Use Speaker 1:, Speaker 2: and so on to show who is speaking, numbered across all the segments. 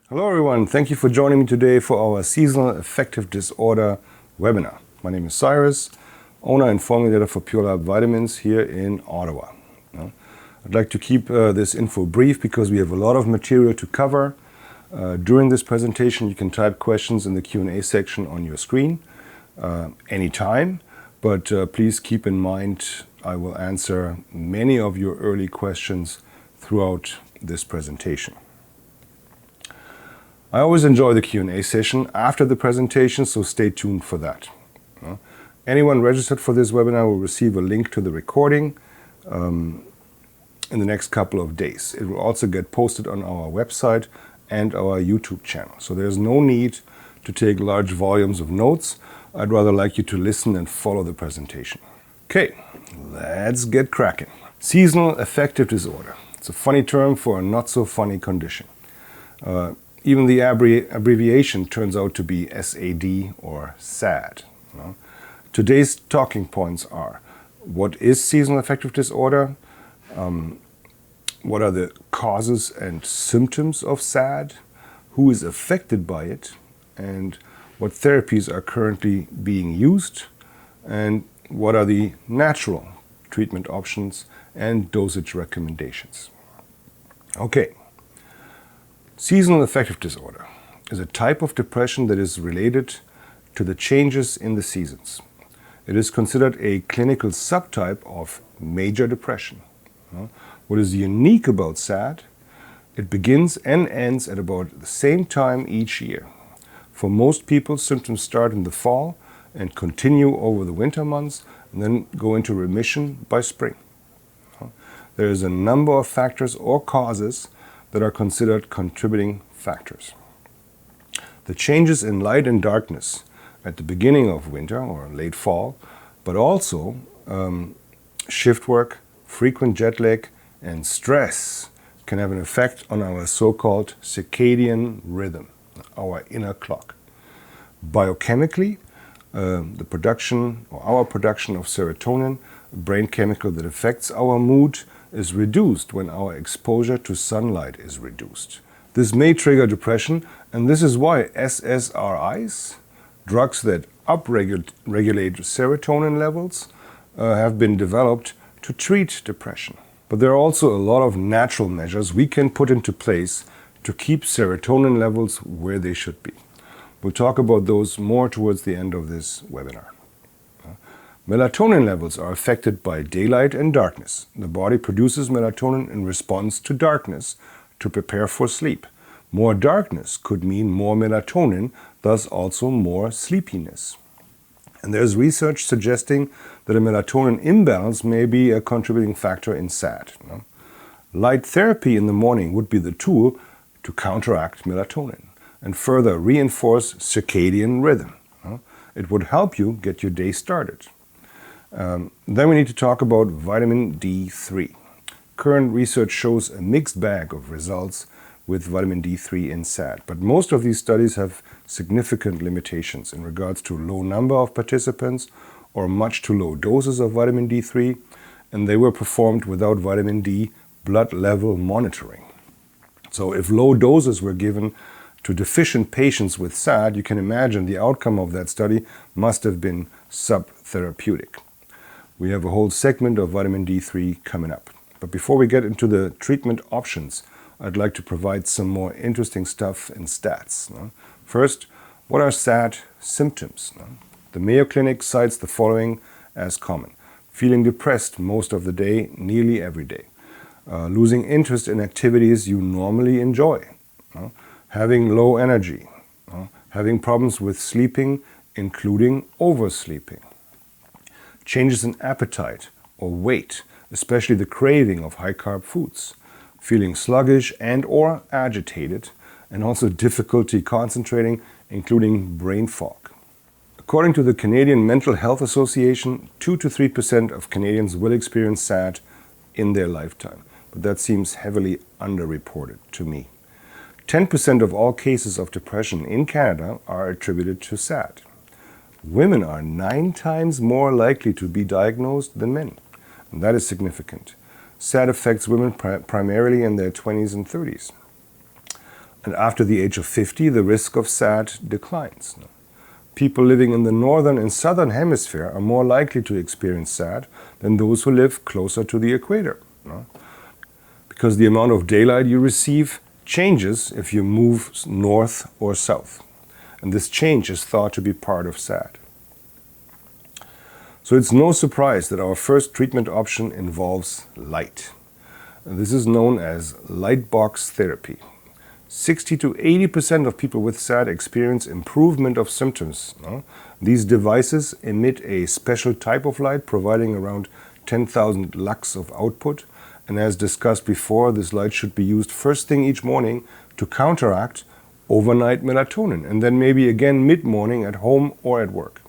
Speaker 1: Hello everyone, thank you for joining me today for our Seasonal Affective Disorder webinar. My name is Cyrus, owner and formulator for Pure Lab Vitamins here in Ottawa. I'd like to keep this info brief because we have a lot of material to cover. During this presentation you can type questions in the Q&A section on your screen anytime, but please keep in mind I will answer many of your early questions throughout this presentation. I always enjoy the Q&A session after the presentation, so stay tuned for that. Anyone registered for this webinar will receive a link to the recording in the next couple of days. It will also get posted on our website and our YouTube channel. So there's no need to take large volumes of notes. I'd rather like you to listen and follow the presentation. Okay, let's get cracking. Seasonal affective disorder. It's a funny term for a not so funny condition. Even the abbreviation turns out to be S.A.D. or S.A.D. Today's talking points are: what is seasonal affective disorder? What are the causes and symptoms of S.A.D? Who is affected by it? And what therapies are currently being used? And what are the natural treatment options and dosage recommendations? Okay. Seasonal affective disorder is a type of depression that is related to the changes in the seasons. It is considered a clinical subtype of major depression. What is unique about S.A.D? It begins and ends at about the same time each year. For most people, symptoms start in the fall and continue over the winter months and then go into remission by spring. There is a number of factors or causes that are considered contributing factors. The changes in light and darkness at the beginning of winter or late fall, but also shift work, frequent jet lag, and stress can have an effect on our so-called circadian rhythm, our inner clock. Biochemically, our production of serotonin, a brain chemical that affects our mood, is reduced when our exposure to sunlight is reduced. This may trigger depression, and this is why SSRIs, drugs that upregulate serotonin levels, have been developed to treat depression. But there are also a lot of natural measures we can put into place to keep serotonin levels where they should be. We'll talk about those more towards the end of this webinar. Melatonin levels are affected by daylight and darkness. The body produces melatonin in response to darkness to prepare for sleep. More darkness could mean more melatonin, thus also more sleepiness. And there's research suggesting that a melatonin imbalance may be a contributing factor in S.A.D. Light therapy in the morning would be the tool to counteract melatonin and further reinforce circadian rhythm. It would help you get your day started. Then we need to talk about vitamin D3. Current research shows a mixed bag of results with vitamin D3 in S.A.D, but most of these studies have significant limitations in regards to low number of participants or much too low doses of vitamin D3, and they were performed without vitamin D blood level monitoring. So if low doses were given to deficient patients with S.A.D, you can imagine the outcome of that study must have been subtherapeutic. We have a whole segment of vitamin D3 coming up. But before we get into the treatment options, I'd like to provide some more interesting stuff in stats. First, what are S.A.D symptoms? The Mayo Clinic cites the following as common: feeling depressed most of the day, nearly every day, losing interest in activities you normally enjoy, having low energy, having problems with sleeping, including oversleeping, changes in appetite or weight, especially the craving of high-carb foods, feeling sluggish and or agitated, and also difficulty concentrating, including brain fog. According to the Canadian Mental Health Association, 2 to 3% of Canadians will experience S.A.D in their lifetime, but that seems heavily underreported to me. 10% of all cases of depression in Canada are attributed to S.A.D. Women are 9 times more likely to be diagnosed than men, and that is significant. S.A.D affects women primarily in their 20s and 30s. And after the age of 50, the risk of SAD declines. People living in the northern and southern hemisphere are more likely to experience SAD than those who live closer to the equator. Because the amount of daylight you receive changes if you move north or south. And this change is thought to be part of SAD. So it's no surprise that our first treatment option involves light. This is known as light box therapy. 60 to 80% of people with SAD experience improvement of symptoms. These devices emit a special type of light providing around 10,000 lux of output. And as discussed before, this light should be used first thing each morning to counteract overnight melatonin, and then maybe again mid-morning at home or at work.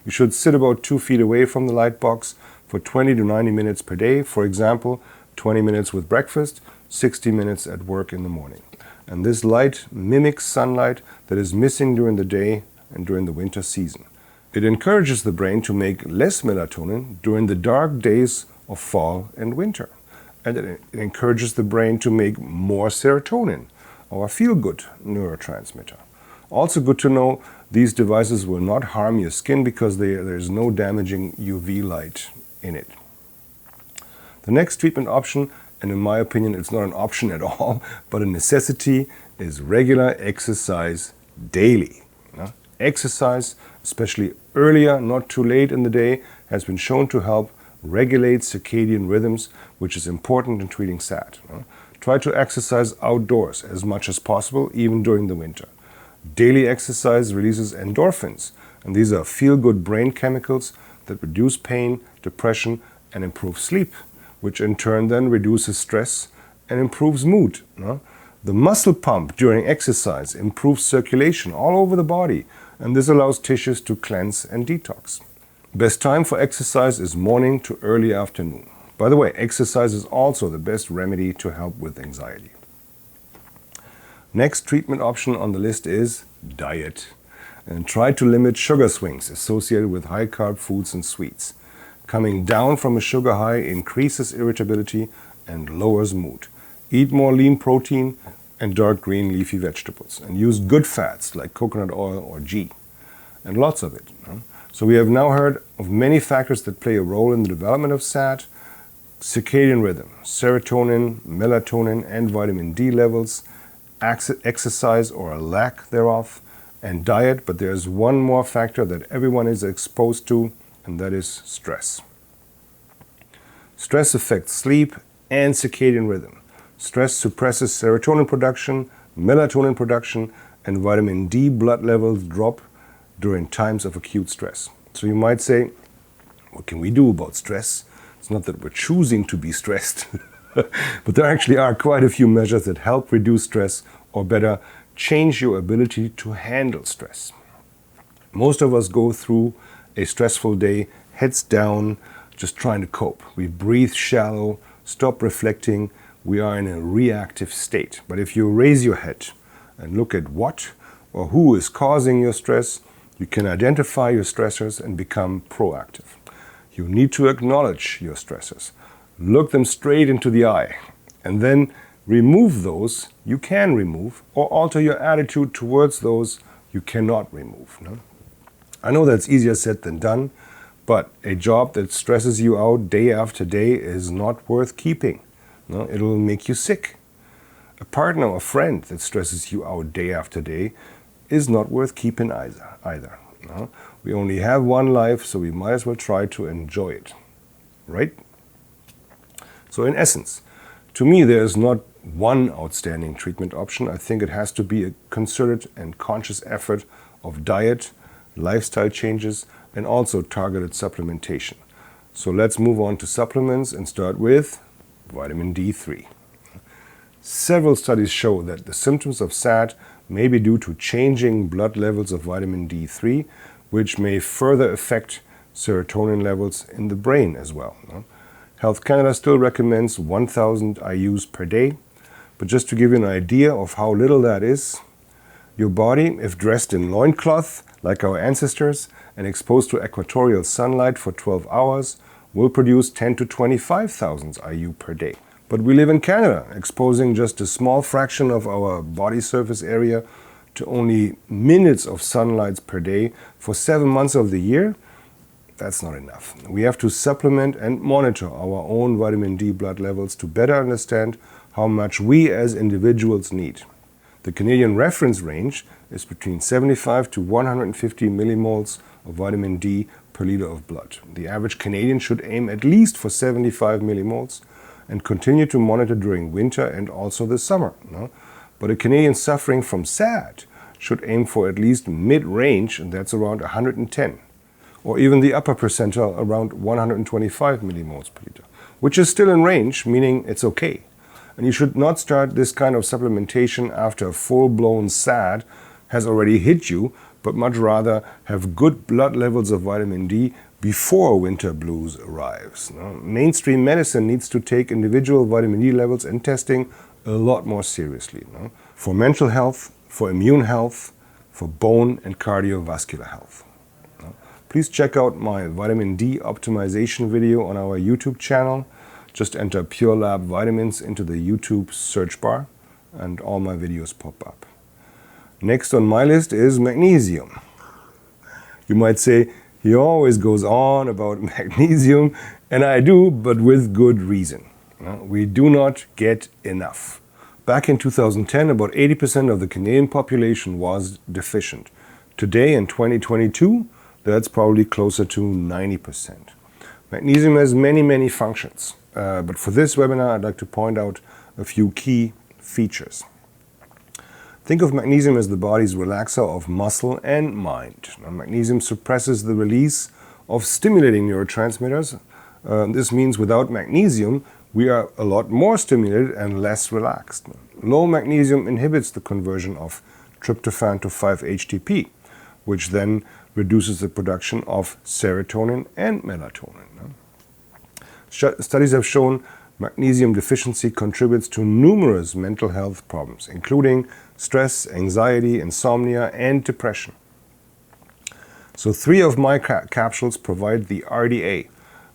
Speaker 1: You should sit about 2 feet away from the light box for 20 to 90 minutes per day. For example, 20 minutes with breakfast, 60 minutes at work in the morning. And this light mimics sunlight that is missing during the day and during the winter season. It encourages the brain to make less melatonin during the dark days of fall and winter. And it encourages the brain to make more serotonin, our feel-good neurotransmitter. Also good to know, these devices will not harm your skin because there is no damaging UV light in it. The next treatment option, and in my opinion it's not an option at all, but a necessity, is regular exercise daily. Exercise, especially earlier, not too late in the day, has been shown to help regulate circadian rhythms, which is important in treating SAD. Try to exercise outdoors as much as possible, even during the winter. Daily exercise releases endorphins, and these are feel-good brain chemicals that reduce pain, depression, and improve sleep, which in turn then reduces stress and improves mood. The muscle pump during exercise improves circulation all over the body, and this allows tissues to cleanse and detox. Best time for exercise is morning to early afternoon. By the way, exercise is also the best remedy to help with anxiety. Next treatment option on the list is diet. And try to limit sugar swings associated with high-carb foods and sweets. Coming down from a sugar high increases irritability and lowers mood. Eat more lean protein and dark green leafy vegetables. And use good fats like coconut oil or ghee. And lots of it. So we have now heard of many factors that play a role in the development of SAD. Circadian rhythm, serotonin, melatonin, and vitamin D levels, exercise or a lack thereof, and diet, but there's one more factor that everyone is exposed to, and that is stress. Stress affects sleep and circadian rhythm. Stress suppresses serotonin production, melatonin production, and vitamin D blood levels drop during times of acute stress. So you might say, what can we do about stress? It's not that we're choosing to be stressed, but there actually are quite a few measures that help reduce stress, or better, change your ability to handle stress. Most of us go through a stressful day, heads down, just trying to cope. We breathe shallow, stop reflecting, we are in a reactive state. But if you raise your head and look at what or who is causing your stress, you can identify your stressors and become proactive. You need to acknowledge your stressors, look them straight into the eye, and then remove those you can remove, or alter your attitude towards those you cannot remove. I know that's easier said than done, but a job that stresses you out day after day is not worth keeping. It'll make you sick. A partner or friend that stresses you out day after day is not worth keeping either. We only have one life, so we might as well try to enjoy it, right? So in essence, to me there is not one outstanding treatment option. I think it has to be a concerted and conscious effort of diet, lifestyle changes, and also targeted supplementation. So let's move on to supplements and start with vitamin D3. Several studies show that the symptoms of SAD may be due to changing blood levels of vitamin D3, which may further affect serotonin levels in the brain as well. Health Canada still recommends 1,000 IUs per day, but just to give you an idea of how little that is, your body, if dressed in loincloth like our ancestors and exposed to equatorial sunlight for 12 hours, will produce 10 to 25,000 IU per day. But we live in Canada, exposing just a small fraction of our body surface area to only minutes of sunlight per day for 7 months of the year. That's not enough. We have to supplement and monitor our own vitamin D blood levels to better understand how much we as individuals need. The Canadian reference range is between 75 to 150 millimoles of vitamin D per liter of blood. The average Canadian should aim at least for 75 millimoles and continue to monitor during winter and also the summer. No? But a Canadian suffering from S.A.D should aim for at least mid-range, and that's around 110, or even the upper percentile around 125 millimoles per liter, which is still in range, meaning it's okay. And you should not start this kind of supplementation after a full-blown S.A.D has already hit you, but much rather have good blood levels of vitamin D before winter blues arrives. Mainstream medicine needs to take individual vitamin D levels and testing a lot more seriously. For mental health, for immune health, for bone and cardiovascular health. Please check out my vitamin D optimization video on our YouTube channel. Just enter Pure Lab Vitamins into the YouTube search bar and all my videos pop up. Next on my list is magnesium. You might say, he always goes on about magnesium, and I do, but with good reason. We do not get enough. Back in 2010, about 80% of the Canadian population was deficient. Today, in 2022, that's probably closer to 90%. Magnesium has many functions, but for this webinar, I'd like to point out a few key features. Think of magnesium as the body's relaxer of muscle and mind. Magnesium suppresses the release of stimulating neurotransmitters. This means without magnesium, we are a lot more stimulated and less relaxed. Low magnesium inhibits the conversion of tryptophan to 5-HTP, which then reduces the production of serotonin and melatonin. Studies have shown magnesium deficiency contributes to numerous mental health problems, including stress, anxiety, insomnia, and depression. So 3 of my capsules provide the RDA,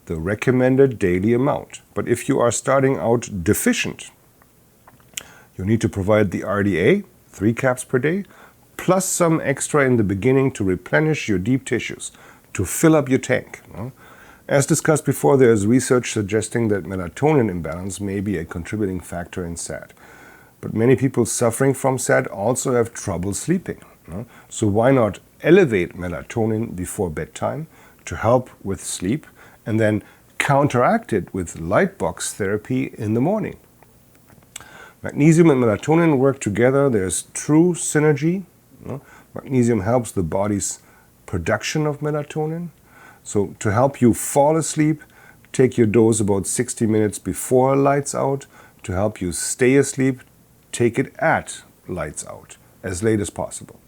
Speaker 1: the recommended daily amount. But if you are starting out deficient, you need to provide the RDA, 3 caps per day, plus some extra in the beginning to replenish your deep tissues, to fill up your tank. As discussed before, there is research suggesting that melatonin imbalance may be a contributing factor in S.A.D. But many people suffering from S.A.D also have trouble sleeping. So why not elevate melatonin before bedtime to help with sleep, and then counteract it with light box therapy in the morning? Magnesium and melatonin work together. There's true synergy. Magnesium helps the body's production of melatonin. So to help you fall asleep, take your dose about 60 minutes before lights out. To help you stay asleep, take it at lights out, as late as possible.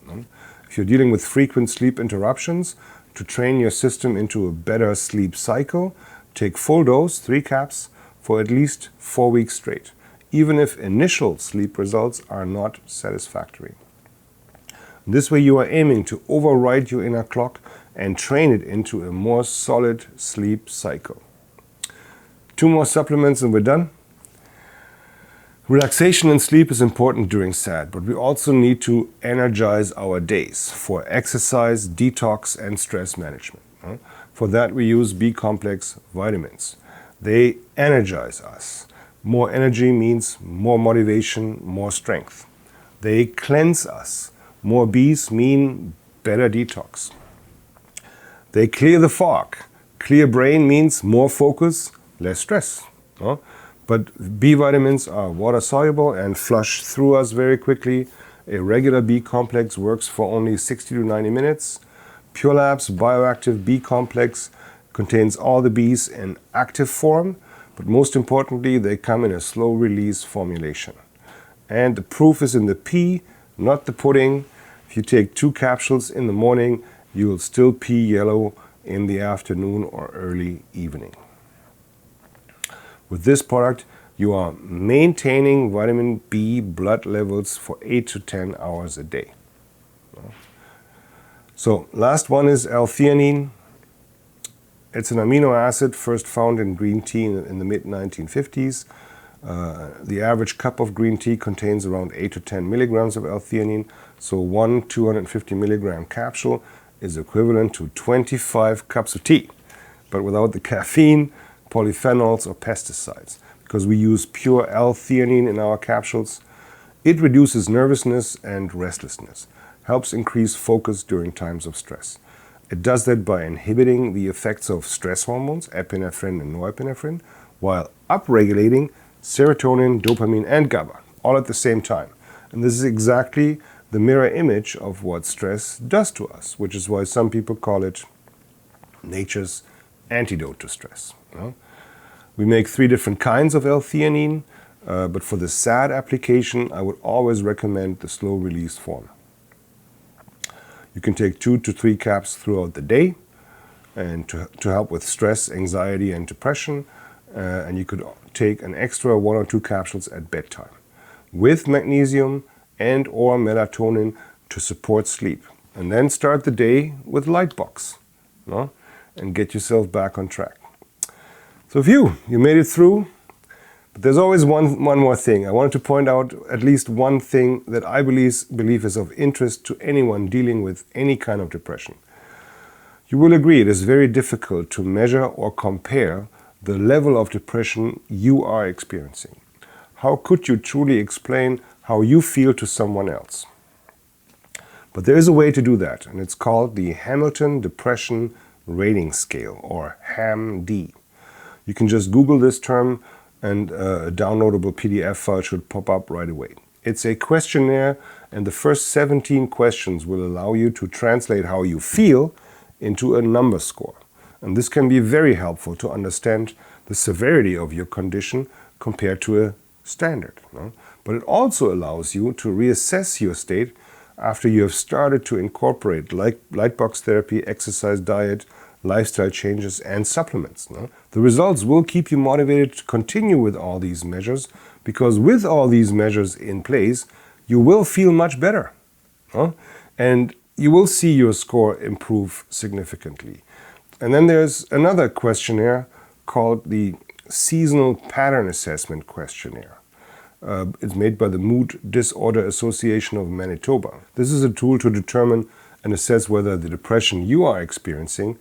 Speaker 1: If you're dealing with frequent sleep interruptions, to train your system into a better sleep cycle, take full dose, 3 caps, for at least 4 weeks straight, even if initial sleep results are not satisfactory. This way you are aiming to override your inner clock and train it into a more solid sleep cycle. 2 more supplements and we're done. Relaxation and sleep is important during S.A.D, but we also need to energize our days for exercise, detox, and stress management. For that we use B-complex vitamins. They energize us. More energy means more motivation, more strength. They cleanse us. More B's mean better detox. They clear the fog. Clear brain means more focus, less stress. But B vitamins are water soluble and flush through us very quickly. A regular B complex works for only 60 to 90 minutes. Pure Lab's bioactive B complex contains all the B's in active form, but most importantly, they come in a slow release formulation. And the proof is in the P, not the pudding. If you take 2 capsules in the morning, you will still pee yellow in the afternoon or early evening. With this product, you are maintaining vitamin B blood levels for 8 to 10 hours a day. So last one is L-theanine. It's an amino acid first found in green tea in the mid-1950s. The average cup of green tea contains around 8 to 10 milligrams of L-theanine, so one 250 milligram capsule is equivalent to 25 cups of tea, but without the caffeine, polyphenols, or pesticides. Because we use pure L-theanine in our capsules, it reduces nervousness and restlessness, helps increase focus during times of stress. It does that by inhibiting the effects of stress hormones, epinephrine and norepinephrine, while upregulating serotonin, dopamine, and GABA, all at the same time. And this is exactly the mirror image of what stress does to us, which is why some people call it nature's antidote to stress. We make 3 different kinds of L-theanine, but for the S.A.D application, I would always recommend the slow-release form. You can take 2 to 3 caps throughout the day, and to help with stress, anxiety, and depression, and you could take an extra 1 or 2 capsules at bedtime, with magnesium and or melatonin to support sleep. And then start the day with Lightbox, and get yourself back on track. So you made it through, but there's always one more thing. I wanted to point out at least one thing that I believe is of interest to anyone dealing with any kind of depression. You will agree it is very difficult to measure or compare the level of depression you are experiencing. How could you truly explain how you feel to someone else? But there is a way to do that, and it's called the Hamilton Depression Rating Scale, or HAM-D. You can just Google this term and a downloadable PDF file should pop up right away. It's a questionnaire, and the first 17 questions will allow you to translate how you feel into a number score. And this can be very helpful to understand the severity of your condition compared to a standard. But it also allows you to reassess your state after you have started to incorporate Lightbox therapy, exercise, diet, lifestyle changes, and supplements. The results will keep you motivated to continue with all these measures, because with all these measures in place, you will feel much better. And you will see your score improve significantly. And then there's another questionnaire called the Seasonal Pattern Assessment Questionnaire. It's made by the Mood Disorder Association of Manitoba. This is a tool to determine and assess whether the depression you are experiencing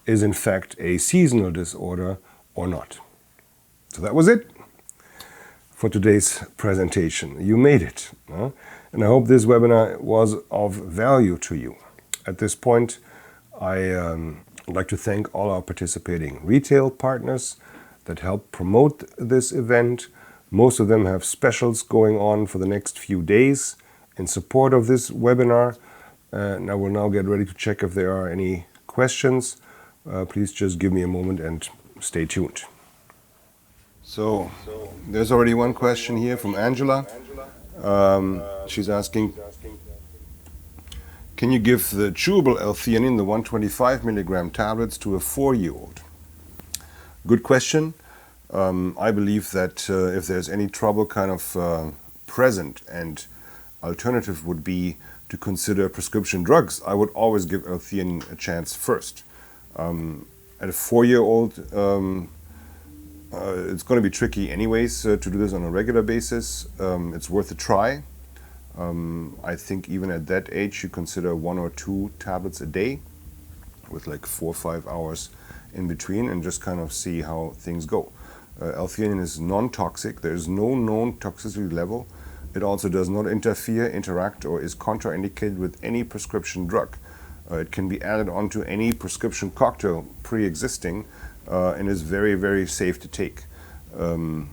Speaker 1: is in fact a seasonal disorder or not. So that was it for today's presentation. You made it. And I hope this webinar was of value to you. At this point, I'd like to thank all our participating retail partners that help promote this event. Most of them have specials going on for the next few days in support of this webinar. And I will now get ready to check if there are any questions. Please just give me a moment and stay tuned. So there's already one question here from Angela. She's asking, can you give the chewable L-theanine, the 125 milligram tablets, to a 4-year-old? Good question. I believe that if there's any trouble kind of present, and alternative would be to consider prescription drugs, I would always give L-theanine a chance first. At a 4-year-old, it's going to be tricky anyways to do this on a regular basis. It's worth a try. I think even at that age you consider 1 or 2 tablets a day with like 4 or 5 hours in between, and just kind of see how things go. L-theanine is non-toxic. There is no known toxicity level. It also does not interfere, interact, or is contraindicated with any prescription drug. It can be added onto any prescription cocktail pre-existing, and is very, very safe to take. From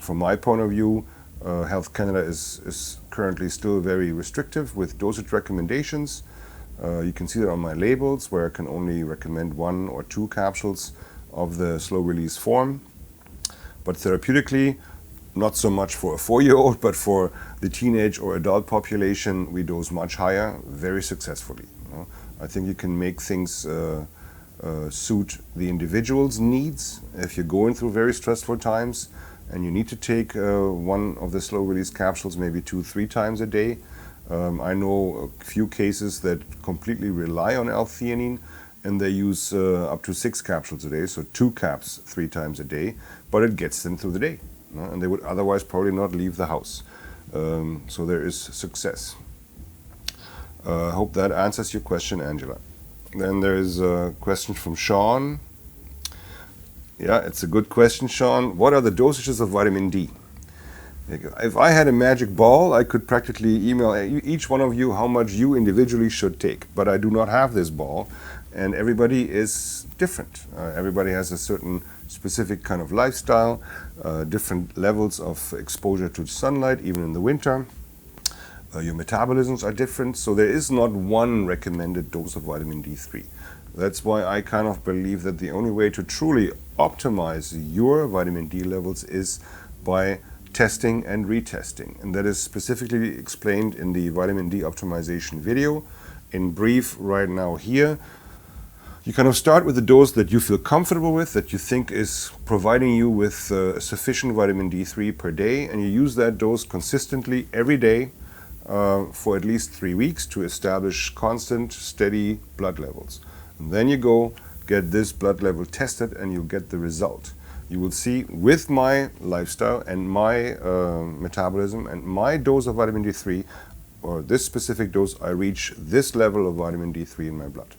Speaker 1: my point of view, Health Canada is currently still very restrictive with dosage recommendations. You can see that on my labels, where I can only recommend 1 or 2 capsules of the slow-release form. But therapeutically, not so much for a 4-year-old, but for the teenage or adult population, we dose much higher, very successfully. I think you can make things suit the individual's needs. If you're going through very stressful times and you need to take one of the slow-release capsules maybe 2-3 times a day, I know a few cases that completely rely on L-theanine, and they use up to 6 capsules a day, so 2 caps 3 times a day, but it gets them through the day. and they would otherwise probably not leave the house. So there is success. I hope that answers your question, Angela. Then there is a question from Sean. Yeah, it's a good question, Sean. What are the dosages of vitamin D? If I had a magic ball, I could practically email each one of you how much you individually should take. But I do not have this ball, and everybody is different. Everybody has a certain specific kind of lifestyle, different levels of exposure to sunlight, even in the winter. Your metabolisms are different, so there is not one recommended dose of vitamin D3. That's why I kind of believe that the only way to truly optimize your vitamin D levels is by testing and retesting. And that is specifically explained in the vitamin D optimization video. In brief, right now here, you kind of start with the dose that you feel comfortable with, that you think is providing you with sufficient vitamin D3 per day, and you use that dose consistently every day for at least 3 weeks to establish constant, steady blood levels. And then you go get this blood level tested and you'll get the result. You will see with my lifestyle and my metabolism and my dose of vitamin D3, or this specific dose, I reach this level of vitamin D3 in my blood.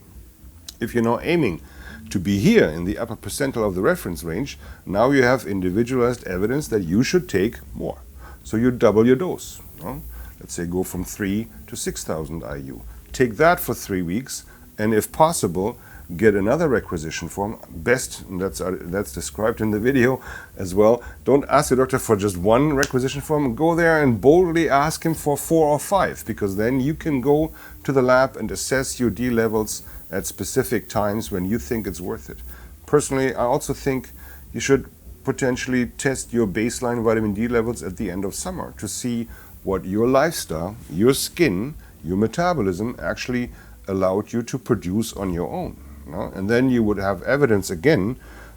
Speaker 1: If you're now aiming to be here in the upper percentile of the reference range, now you have individualized evidence that you should take more. So you double your dose. Let's say go from 3 to 6,000 IU. Take that for 3 weeks, and if possible, get another requisition form. Best, and that's described in the video as well. Don't ask your doctor for just one requisition form. Go there and boldly ask him for 4 or 5, because then you can go to the lab and assess your D levels at specific times when you think it's worth it. Personally, I also think you should potentially test your baseline vitamin D levels at the end of summer to see what your lifestyle, your skin, your metabolism actually allowed you to produce on your own. And then you would have evidence again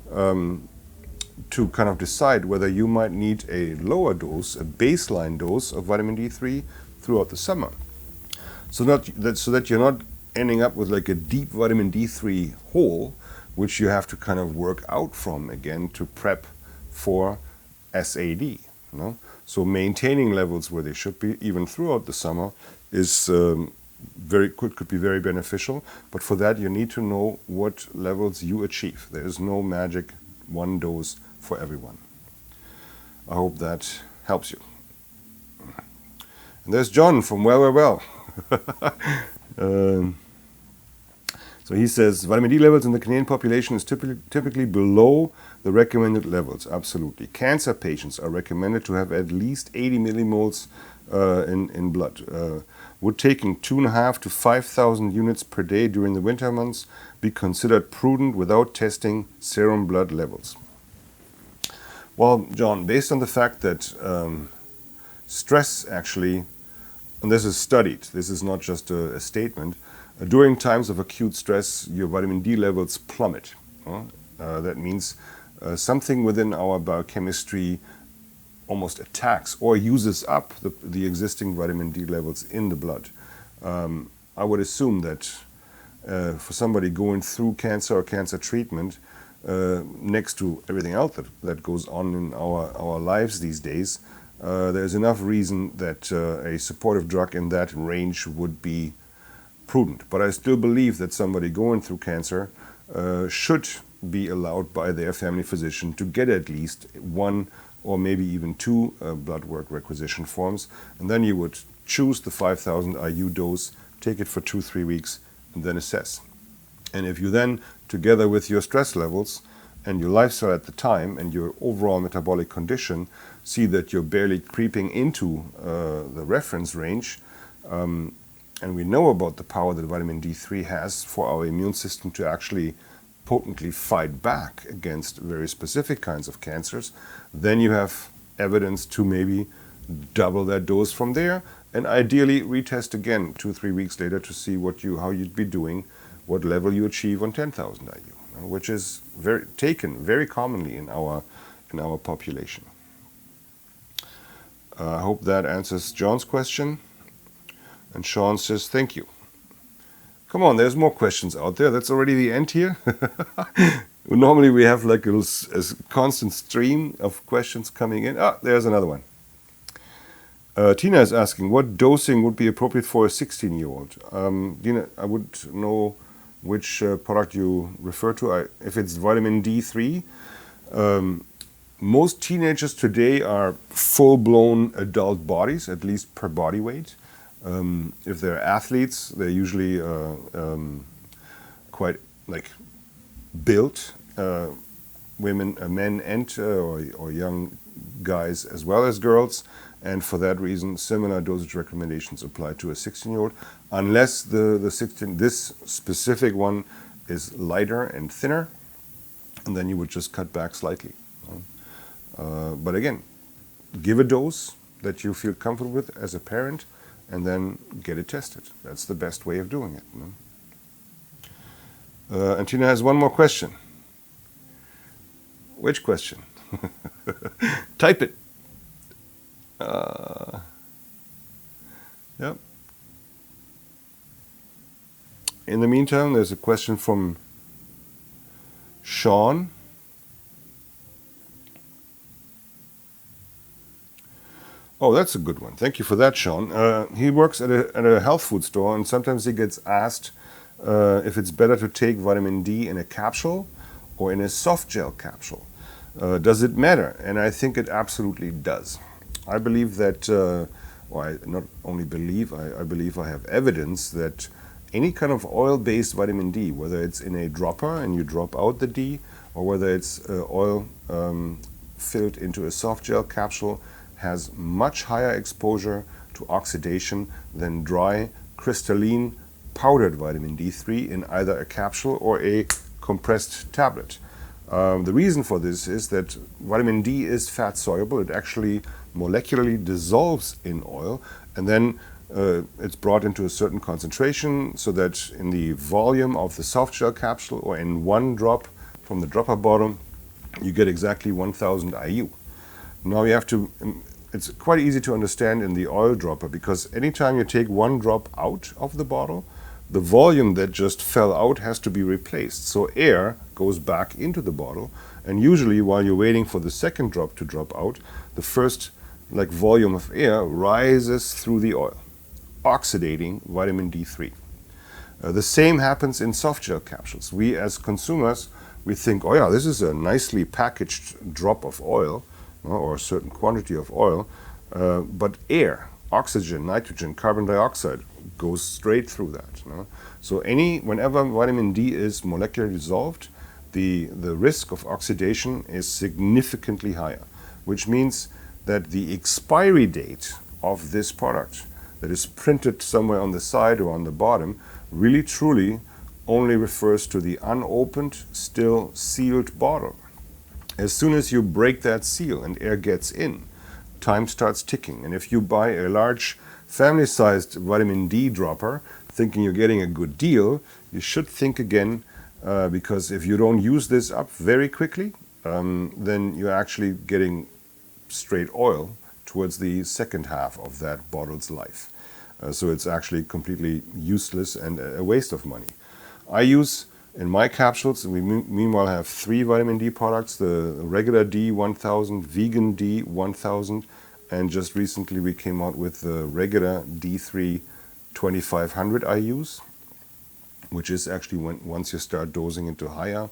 Speaker 1: to kind of decide whether you might need a lower dose, a baseline dose of vitamin D3 throughout the summer. So that you're not ending up with like a deep vitamin D3 hole, which you have to kind of work out from again to prep for S.A.D. So maintaining levels where they should be, even throughout the summer, is could be very beneficial. But for that, you need to know what levels you achieve. There is no magic one dose for everyone. I hope that helps you. And there's John from Well. So he says, vitamin D levels in the Canadian population is typically below the recommended levels. Absolutely. Cancer patients are recommended to have at least 80 millimoles in blood. Would taking 2,500 to 5,000 units per day during the winter months be considered prudent without testing serum blood levels? Well, John, based on the fact that stress actually, and this is studied, this is not just a statement, during times of acute stress, your vitamin D levels plummet. That means something within our biochemistry almost attacks or uses up the existing vitamin D levels in the blood. I would assume that for somebody going through cancer or cancer treatment, next to everything else that goes on in our lives these days, there's enough reason that a supportive drug in that range would be prudent. But I still believe that somebody going through cancer should be allowed by their family physician to get at least 1 or maybe even 2 blood work requisition forms, and then you would choose the 5,000 IU dose, take it for 2-3 weeks, and then assess. And if you then, together with your stress levels and your lifestyle at the time and your overall metabolic condition, see that you're barely creeping into the reference range, and we know about the power that vitamin D3 has for our immune system to actually potently fight back against very specific kinds of cancers, then you have evidence to maybe double that dose from there, and ideally retest again 2-3 weeks later to see how you'd be doing, what level you achieve on 10,000 IU, which is taken very commonly in our population. I hope that answers John's question. And Sean says, thank you. Come on, there's more questions out there. That's already the end here. Normally we have like a constant stream of questions coming in. Ah, there's another one. Tina is asking, what dosing would be appropriate for a 16-year-old? Dina, I would know which product you refer to. If it's vitamin D3, most teenagers today are full-blown adult bodies, at least per body weight. If they're athletes, they're usually quite like built, women, men, and or young guys as well as girls. And for that reason, similar dosage recommendations apply to a 16-year-old, unless this specific one is lighter and thinner, and then you would just cut back slightly. But again, give a dose that you feel comfortable with as a parent, and then get it tested. That's the best way of doing it. And Tina has one more question. Which question? Type it. Yep. In the meantime, there's a question from Sean. Oh, that's a good one. Thank you for that, Sean. He works at a health food store, and sometimes he gets asked if it's better to take vitamin D in a capsule or in a soft gel capsule. Does it matter? And I think it absolutely does. I believe that, I not only believe, I believe I have evidence that any kind of oil-based vitamin D, whether it's in a dropper and you drop out the D, or whether it's oil filled into a soft gel capsule, has much higher exposure to oxidation than dry, crystalline, powdered vitamin D3 in either a capsule or a compressed tablet. The reason for this is that vitamin D is fat soluble. It actually molecularly dissolves in oil, and then it's brought into a certain concentration so that in the volume of the soft gel capsule or in one drop from the dropper bottle, you get exactly 1000 IU. Now you have to, it's quite easy to understand in the oil dropper, because anytime you take one drop out of the bottle, the volume that just fell out has to be replaced. So air goes back into the bottle, and usually while you're waiting for the second drop to drop out, the first volume of air rises through the oil, oxidating vitamin D3. The same happens in soft gel capsules. We as consumers, we think, oh yeah, this is a nicely packaged drop of oil, or a certain quantity of oil, but air, oxygen, nitrogen, carbon dioxide goes straight through that. So whenever vitamin D is molecularly dissolved, the risk of oxidation is significantly higher, which means that the expiry date of this product that is printed somewhere on the side or on the bottom really truly only refers to the unopened, still sealed bottle. As soon as you break that seal and air gets in, time starts ticking. And if you buy a large family-sized vitamin D dropper thinking you're getting a good deal, you should think again, because if you don't use this up very quickly, then you're actually getting straight oil towards the second half of that bottle's life. So it's actually completely useless and a waste of money. I use in my capsules, we meanwhile have 3 vitamin D products, the regular D 1000, vegan D 1000, and just recently we came out with the regular D3 2500 IUs, which is actually once you start dosing into higher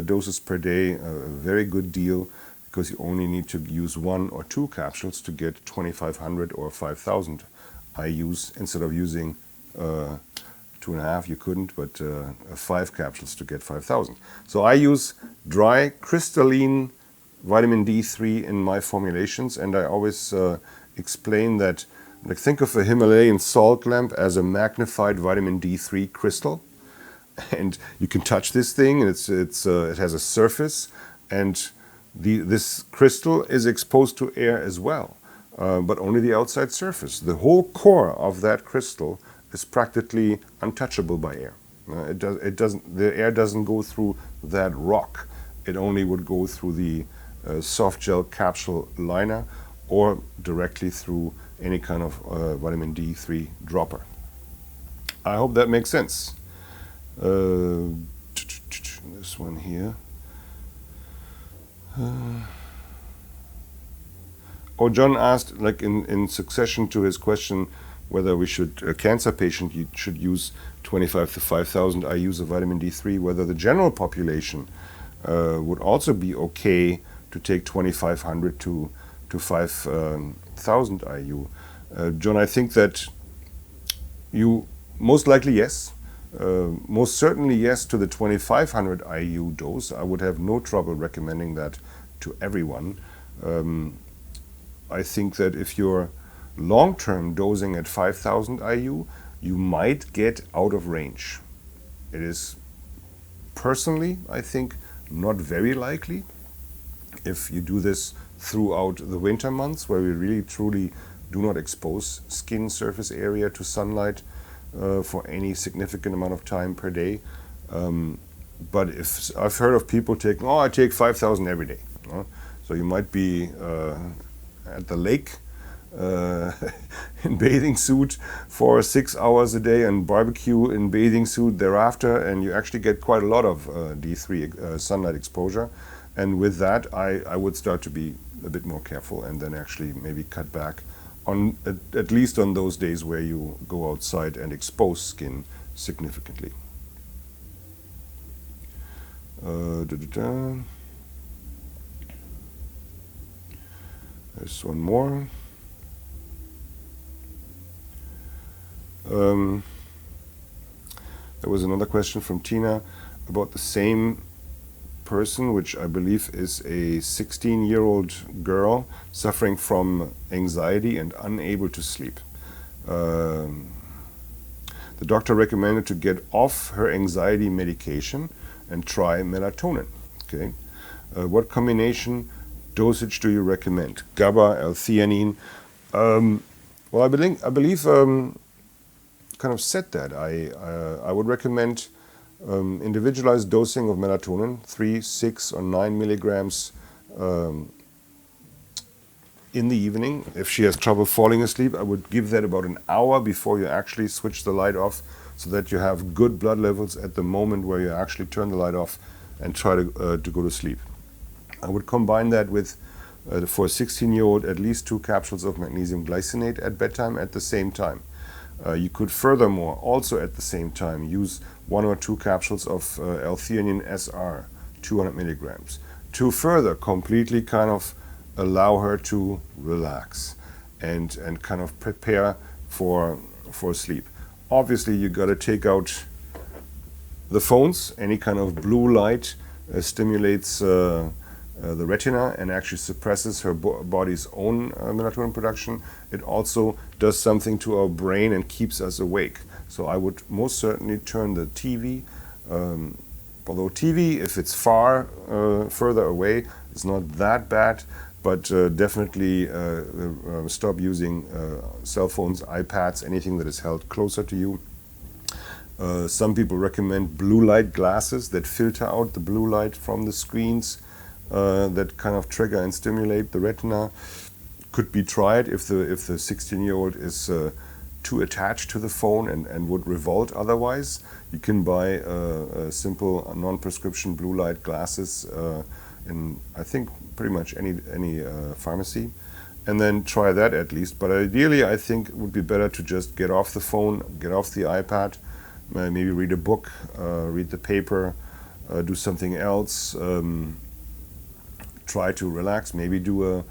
Speaker 1: doses per day, a very good deal, because you only need to use 1 or 2 capsules to get 2500 or 5000 IUs instead of using 2.5, you couldn't, but 5 capsules to get 5,000. So I use dry, crystalline vitamin D3 in my formulations, and I always explain that, think of a Himalayan salt lamp as a magnified vitamin D3 crystal, and you can touch this thing, and it has a surface, and this crystal is exposed to air as well, but only the outside surface. The whole core of that crystal is practically untouchable by air. The air doesn't go through that rock. It only would go through the soft gel capsule liner or directly through any kind of vitamin D3 dropper. I hope that makes sense. This one here. Oh, John asked, like in succession to his question, whether we should, a cancer patient should use 25 to 5,000 IUs of vitamin D3, whether the general population would also be okay to take 2,500 to 5,000 IU. John, I think that you, most likely yes. Most certainly yes to the 2,500 IU dose. I would have no trouble recommending that to everyone. I think that if you're long-term dosing at 5,000 IU, you might get out of range. It is personally, I think, not very likely if you do this throughout the winter months, where we really truly do not expose skin surface area to sunlight for any significant amount of time per day. But if I've heard of people taking, I take 5,000 every day. So you might be at the lake in bathing suit for 6 hours a day and barbecue in bathing suit thereafter, and you actually get quite a lot of D3 sunlight exposure. And with that, I would start to be a bit more careful and then actually maybe cut back on at least on those days where you go outside and expose skin significantly. There's one more. There was another question from Tina about the same person, which I believe is a 16-year-old girl suffering from anxiety and unable to sleep. The doctor recommended to get off her anxiety medication and try melatonin. Okay, what combination dosage do you recommend? GABA, L-theanine. Well, I believe kind of said that. I would recommend individualized dosing of melatonin, 3, 6, or 9 milligrams in the evening. If she has trouble falling asleep, I would give that about an hour before you actually switch the light off, so that you have good blood levels at the moment where you actually turn the light off and try to go to sleep. I would combine that with, for a 16-year-old, at least 2 capsules of magnesium glycinate at bedtime at the same time. You could furthermore also at the same time use 1 or 2 capsules of L-theanine SR, 200 milligrams, to further completely kind of allow her to relax and kind of prepare for sleep. Obviously, you got to take out the phones. Any kind of blue light stimulates the retina and actually suppresses her body's own melatonin production. It also does something to our brain and keeps us awake. So I would most certainly turn the TV. Although TV, if it's further away, is not that bad, but definitely stop using cell phones, iPads, anything that is held closer to you. Some people recommend blue light glasses that filter out the blue light from the screens that kind of trigger and stimulate the retina. Could be tried if the 16-year-old is too attached to the phone and would revolt otherwise. You can buy simple non-prescription blue light glasses in, I think, pretty much any pharmacy, and then try that at least. But ideally, I think it would be better to just get off the phone, get off the iPad, maybe read a book, read the paper, do something else, try to relax, maybe do a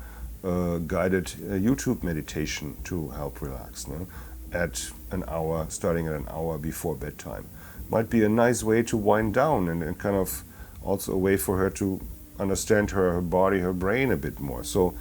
Speaker 1: guided YouTube meditation to help relax, at an hour, starting at an hour before bedtime. Might be a nice way to wind down and kind of also a way for her to understand her body, her brain a bit more. So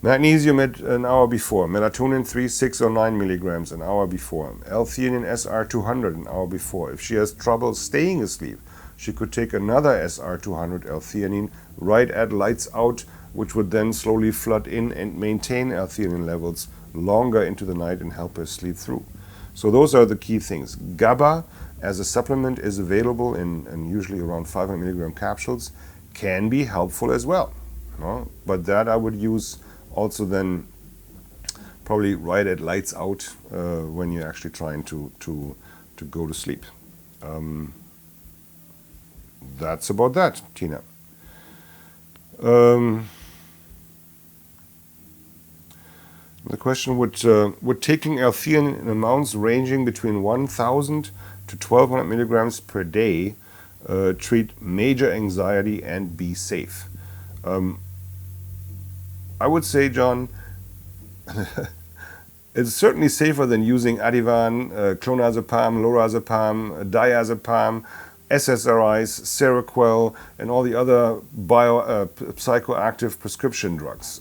Speaker 1: magnesium at an hour before, melatonin 3, 6, or 9 milligrams an hour before, L-theanine SR 200 an hour before. If she has trouble staying asleep, she could take another SR 200 L-theanine right at lights out, which would then slowly flood in and maintain L-theanine levels longer into the night and help her sleep through. So those are the key things. GABA as a supplement is available in usually around 500 milligram capsules. Can be helpful as well, but that I would use also then probably right at lights out when you're actually trying to go to sleep. That's about that, Tina. Um, the question, would taking L-theanine in amounts ranging between 1,000 to 1,200 milligrams per day treat major anxiety and be safe? I would say, John, it's certainly safer than using Ativan, clonazepam, lorazepam, diazepam, SSRIs, Seroquel, and all the other psychoactive prescription drugs.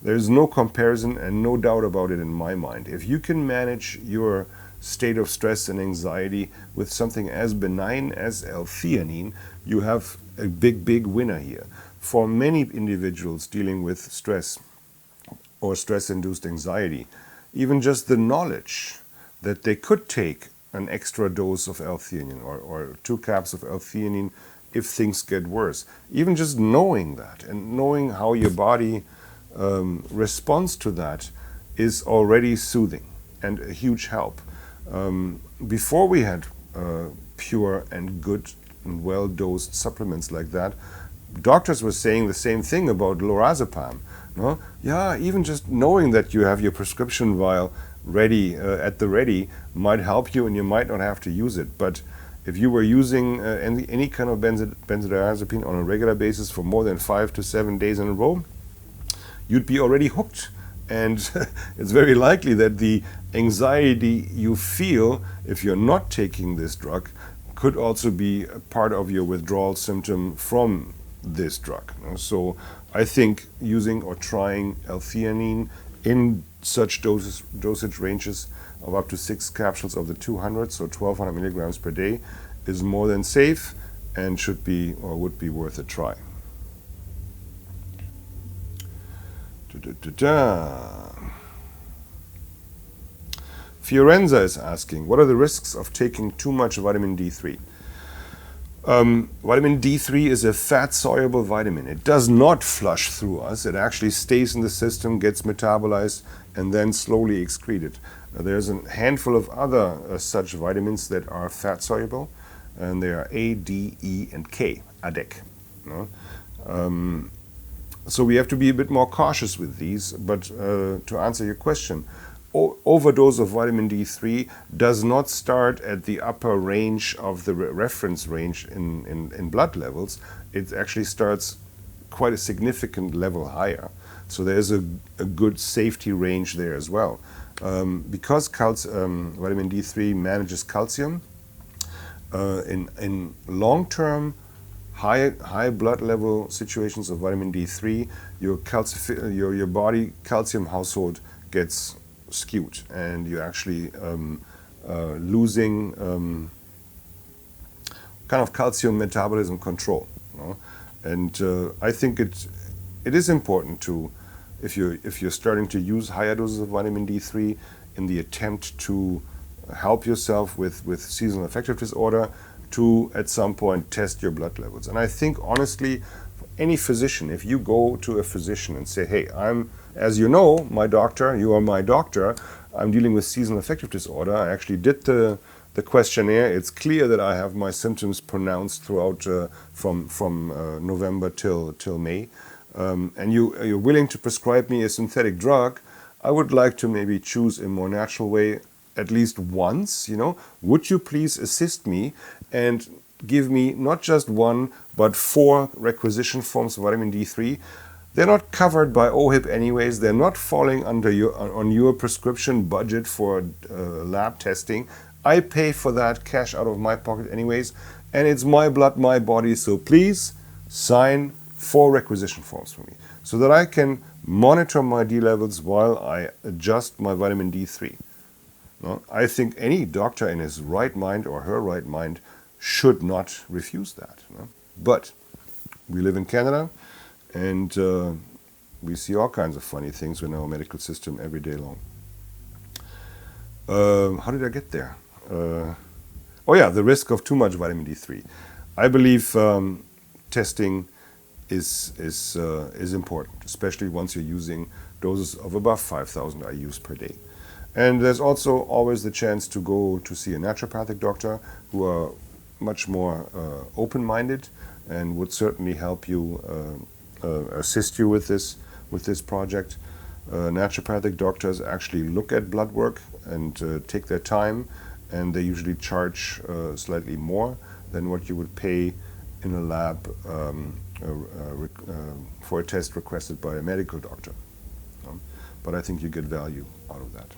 Speaker 1: There's no comparison and no doubt about it in my mind. If you can manage your state of stress and anxiety with something as benign as L-theanine, you have a big winner here. For many individuals dealing with stress or stress-induced anxiety, even just the knowledge that they could take an extra dose of L-theanine or 2 caps of L-theanine if things get worse, even just knowing that and knowing how your body responds to that is already soothing and a huge help. Before we had pure and good and well-dosed supplements like that, doctors were saying the same thing about lorazepam. No? Yeah, even just knowing that you have your prescription vial ready at the ready might help you, and you might not have to use it. But if you were using any kind of benzodiazepine on a regular basis for more than 5 to 7 days in a row, you'd be already hooked. And it's very likely that the anxiety you feel if you're not taking this drug could also be a part of your withdrawal symptom from this drug. So I think using or trying L-theanine in such dosage ranges of up to 6 capsules of the 200, so 1,200 milligrams per day, is more than safe and should be or would be worth a try. Fiorenza is asking, what are the risks of taking too much vitamin D3? Vitamin D3 is a fat-soluble vitamin. It does not flush through us. It actually stays in the system, gets metabolized, and then slowly excreted. There's a handful of other such vitamins that are fat-soluble, and they are A, D, E, and K, ADEK. So we have to be a bit more cautious with these, but to answer your question, overdose of vitamin D3 does not start at the upper range of the reference range in blood levels. It actually starts quite a significant level higher. So there's a good safety range there as well. Because vitamin D3 manages calcium, in long-term high blood level situations of vitamin D3, your body calcium household gets skewed, and you're actually losing kind of calcium metabolism control. And I think it is important to, if you're starting to use higher doses of vitamin D3 in the attempt to help yourself with seasonal affective disorder, to at some point test your blood levels. And I think honestly, for any physician, if you go to a physician and say, hey, as you know, my doctor, you are my doctor, I'm dealing with seasonal affective disorder. I actually did the questionnaire. It's clear that I have my symptoms pronounced throughout from November till May. And you're willing to prescribe me a synthetic drug. I would like to maybe choose a more natural way at least once. Would you please assist me and give me not just 1 but 4 requisition forms of vitamin D3? They're not covered by OHIP anyways. They're not falling under your prescription budget for lab testing. I pay for that cash out of my pocket anyways, and it's my blood, my body. So please sign 4 requisition forms for me so that I can monitor my D levels while I adjust my vitamin D3. I think any doctor in his right mind or her right mind should not refuse that. But we live in Canada, and we see all kinds of funny things in our medical system every day long. How did I get there? The risk of too much vitamin D3. I believe testing is important, especially once you're using doses of above 5,000 IUs per day. And there's also always the chance to go to see a naturopathic doctor who are much more open-minded and would certainly help you assist you with this project. Naturopathic doctors actually look at blood work and take their time, and they usually charge slightly more than what you would pay in a lab for a test requested by a medical doctor. But I think you get value out of that.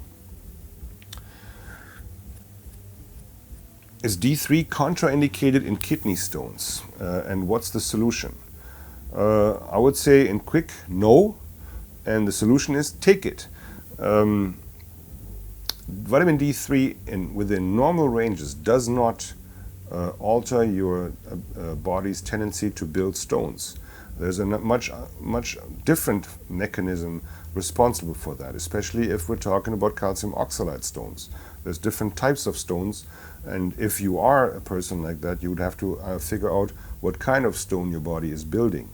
Speaker 1: Is D3 contraindicated in kidney stones? And what's the solution? I would say in quick, no. And the solution is take it. Vitamin D3 within normal ranges does not alter your body's tendency to build stones. There's a much different mechanism responsible for that, especially if we're talking about calcium oxalate stones. There's different types of stones, and if you are a person like that, you would have to figure out what kind of stone your body is building.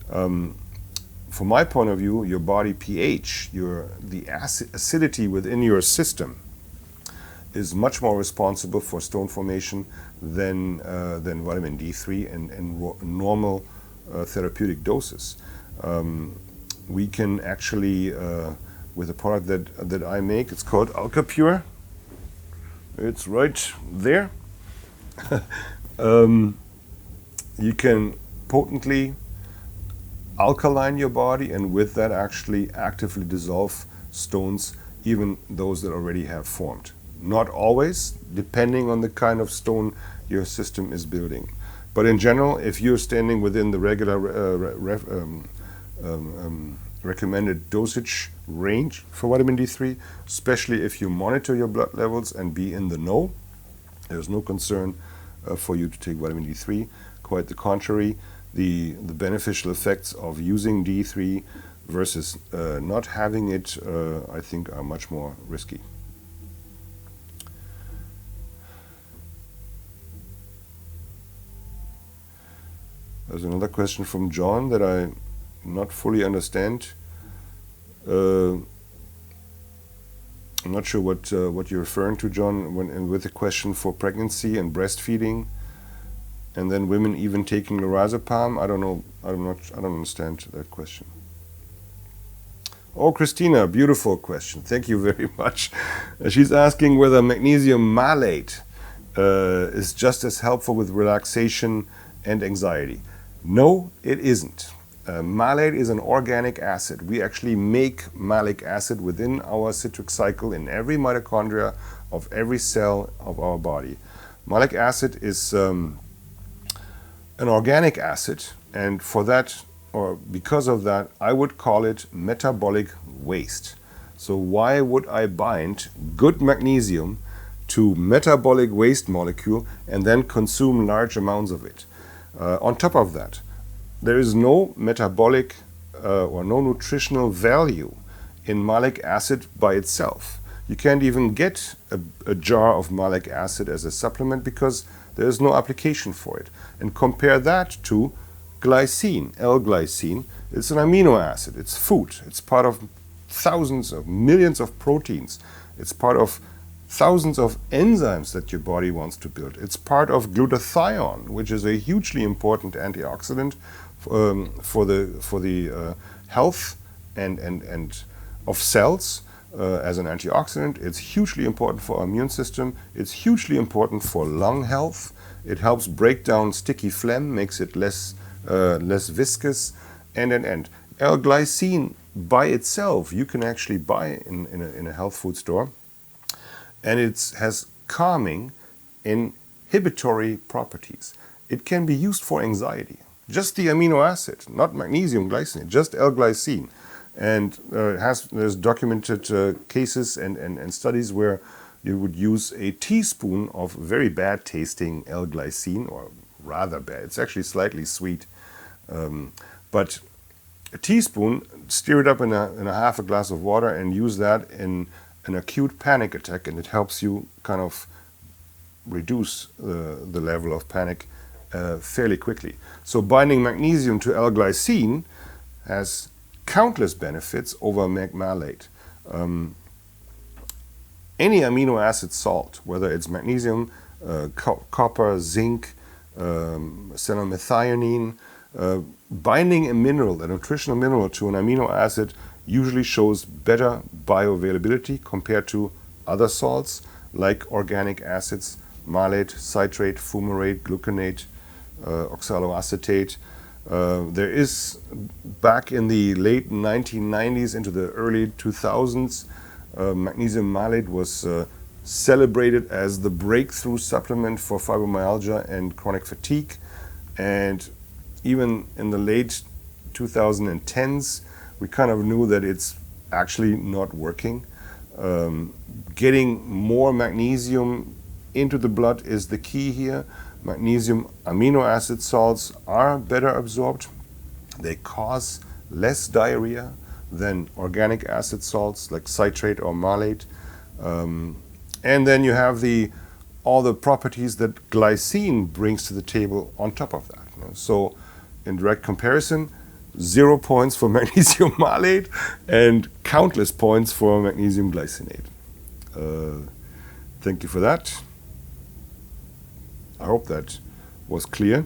Speaker 1: From my point of view, your body pH, the acidity within your system, is much more responsible for stone formation than vitamin D3 and normal therapeutic doses. We can actually, with a product that I make, it's called AlkaPure. It's right there. You can potently alkaline your body, and with that actually actively dissolve stones, even those that already have formed. Not always, depending on the kind of stone your system is building. But in general, if you're standing within the regular recommended dosage range for vitamin D3, especially if you monitor your blood levels and be in the know, there's no concern for you to take vitamin D3. Quite the contrary, the beneficial effects of using D3 versus not having it, I think, are much more risky. There's another question from John that I not fully understand. I'm not sure what you're referring to, John, with the question for pregnancy and breastfeeding, and then women even taking lorazepam. I don't know. I don't understand that question. Oh, Christina, beautiful question. Thank you very much. She's asking whether magnesium malate is just as helpful with relaxation and anxiety. No, it isn't. Malate is an organic acid. We actually make malic acid within our citric cycle in every mitochondria of every cell of our body. Malic acid is an organic acid, and for that, or because of that, I would call it metabolic waste. So why would I bind good magnesium to metabolic waste molecule and then consume large amounts of it? On top of that, there is no metabolic or no nutritional value in malic acid by itself. You can't even get a jar of malic acid as a supplement because there is no application for it. And compare that to glycine, L-glycine. It's an amino acid. It's food. It's part of thousands of millions of proteins. It's part of thousands of enzymes that your body wants to build. It's part of glutathione, which is a hugely important antioxidant for the health and of cells as an antioxidant. It's hugely important for our immune system. It's hugely important for lung health. It helps break down sticky phlegm, makes it less viscous, and L-glycine by itself you can actually buy in a health food store, and it has calming, inhibitory properties. It can be used for anxiety. Just the amino acid, not magnesium glycinate, just L-glycine. And there's documented cases and studies where you would use a teaspoon of very bad tasting L-glycine, or rather bad. It's actually slightly sweet. But a teaspoon, stir it up in a half a glass of water and use that in an acute panic attack, and it helps you kind of reduce the level of panic fairly quickly. So binding magnesium to L-glycine has countless benefits over malate. Any amino acid salt, whether it's magnesium, copper, zinc, phenylethylamine, Binding a mineral, a nutritional mineral, to an amino acid usually shows better bioavailability compared to other salts like organic acids, malate, citrate, fumarate, gluconate, oxaloacetate. There is, back in the late 1990s into the early 2000s, magnesium malate was celebrated as the breakthrough supplement for fibromyalgia and chronic fatigue. And even in the late 2010s, we kind of knew that it's actually not working. Getting more magnesium into the blood is the key here. Magnesium amino acid salts are better absorbed. They cause less diarrhea than organic acid salts like citrate or malate. And then you have all the properties that glycine brings to the table on top of that. So in direct comparison, 0 points for magnesium malate and countless points for magnesium glycinate. Thank you for that. I hope that was clear.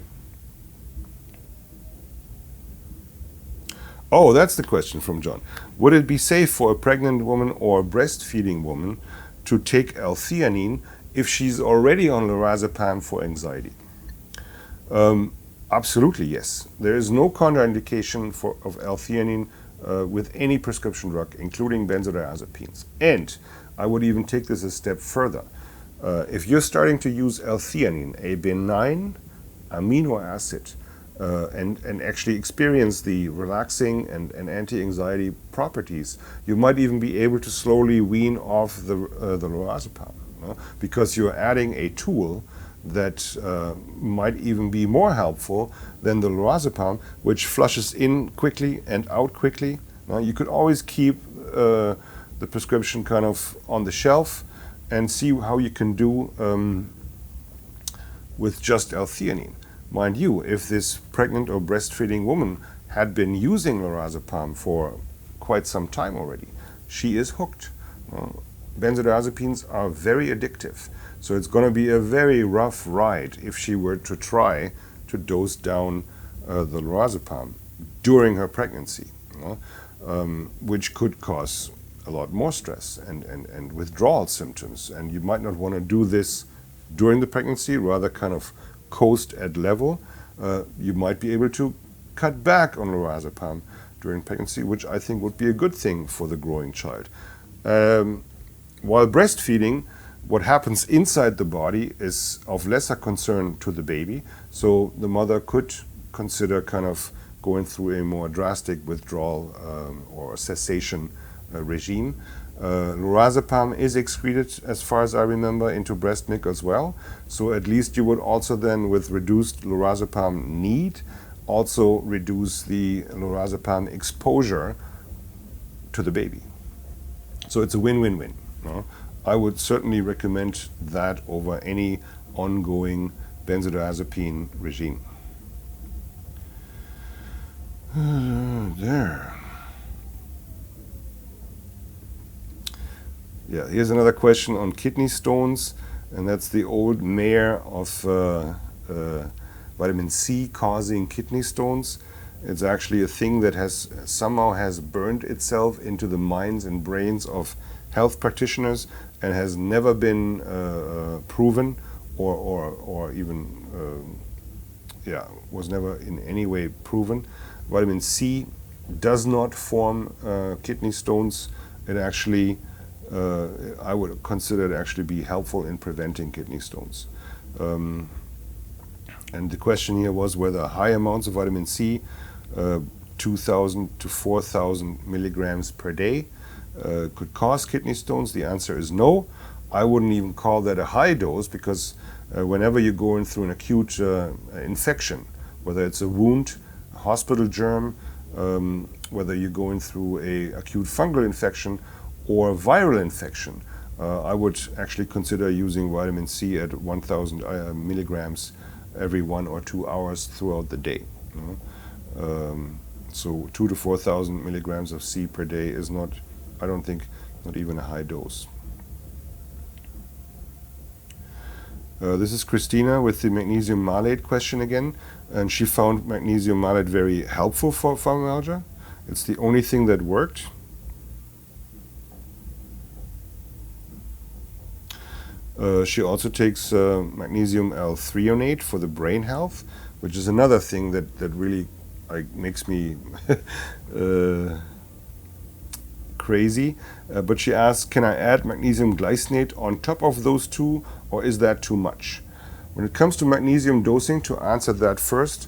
Speaker 1: Oh, that's the question from John. Would it be safe for a pregnant woman or a breastfeeding woman to take L-theanine if she's already on lorazepam for anxiety? Absolutely, yes. There is no contraindication of L-theanine with any prescription drug, including benzodiazepines. And I would even take this a step further. If you're starting to use L-theanine, a benign amino acid, and actually experience the relaxing and anti-anxiety properties, you might even be able to slowly wean off the lorazepam, because you're adding a tool that might even be more helpful than the lorazepam, which flushes in quickly and out quickly. You could always keep the prescription kind of on the shelf and see how you can do with just L-theanine. Mind you, if this pregnant or breastfeeding woman had been using lorazepam for quite some time already, she is hooked. Benzodiazepines are very addictive, so it's going to be a very rough ride if she were to try to dose down the lorazepam during her pregnancy, which could cause a lot more stress and withdrawal symptoms. And you might not want to do this during the pregnancy, rather kind of coast at level. You might be able to cut back on lorazepam during pregnancy, which I think would be a good thing for the growing child. While breastfeeding, what happens inside the body is of lesser concern to the baby, so the mother could consider kind of going through a more drastic withdrawal or cessation regime. Lorazepam is excreted, as far as I remember, into breast milk as well, so at least you would also then, with reduced lorazepam need, also reduce the lorazepam exposure to the baby. So it's a win-win-win. I would certainly recommend that over any ongoing benzodiazepine regime. There. Yeah, here's another question on kidney stones, and that's the old mare of vitamin C causing kidney stones. It's actually a thing that somehow has burned itself into the minds and brains of health practitioners and has never been proven or even was never in any way proven. Vitamin C does not form kidney stones. It actually, I would consider it actually be helpful in preventing kidney stones. And the question here was whether high amounts of vitamin C, 2,000 to 4,000 milligrams per day, could cause kidney stones. The answer is no. I wouldn't even call that a high dose, because whenever you're going through an acute infection, whether it's a wound, a hospital germ, whether you're going through a acute fungal infection or a viral infection, I would actually consider using vitamin C at 1,000 milligrams every 1 or 2 hours throughout the day. So 2,000 to 4,000 milligrams of C per day is not, I don't think, not even a high dose. This is Christina with the magnesium malate question again, and she found magnesium malate very helpful for fibromyalgia. It's the only thing that worked. She also takes magnesium L-threonate for the brain health, which is another thing that really makes me crazy. But she asks, can I add magnesium glycinate on top of those two, or is that too much? When it comes to magnesium dosing, to answer that first,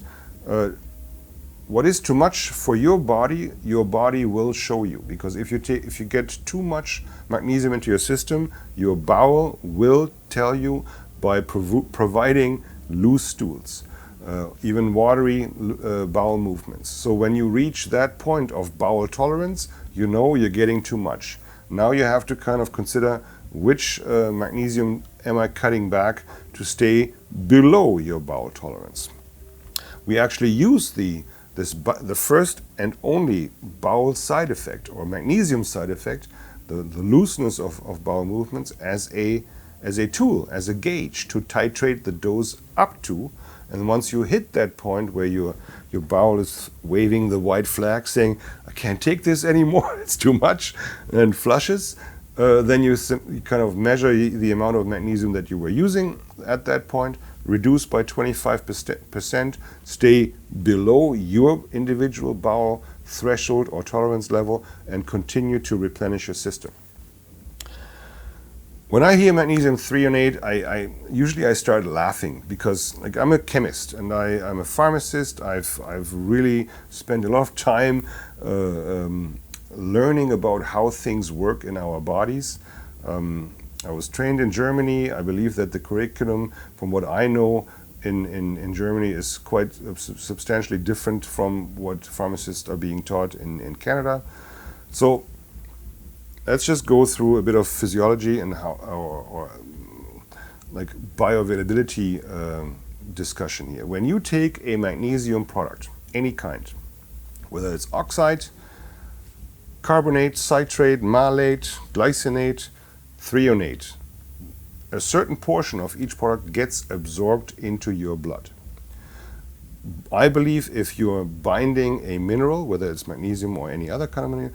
Speaker 1: what is too much for your body will show you. Because if you get too much magnesium into your system, your bowel will tell you by providing loose stools, even watery bowel movements. So when you reach that point of bowel tolerance, you know you're getting too much. Now you have to kind of consider which magnesium am I cutting back to stay below your bowel tolerance. We actually use the first and only bowel side effect, or magnesium side effect, the looseness of bowel movements, as a tool, as a gauge to titrate the dose up to. And once you hit that point where your bowel is waving the white flag saying, I can't take this anymore, it's too much, and flushes, then you kind of measure the amount of magnesium that you were using at that point, reduce by 25%, stay below your individual bowel threshold or tolerance level, and continue to replenish your system. When I hear magnesium threonate, I usually start laughing, because I'm a chemist and I'm a pharmacist. I've really spent a lot of time learning about how things work in our bodies. I was trained in Germany. I believe that the curriculum, from what I know, in Germany is quite substantially different from what pharmacists are being taught in Canada. So let's just go through a bit of physiology and how, or like bioavailability discussion here. When you take a magnesium product, any kind, whether it's oxide, carbonate, citrate, malate, glycinate, threonate, a certain portion of each product gets absorbed into your blood. I believe if you're binding a mineral, whether it's magnesium or any other kind of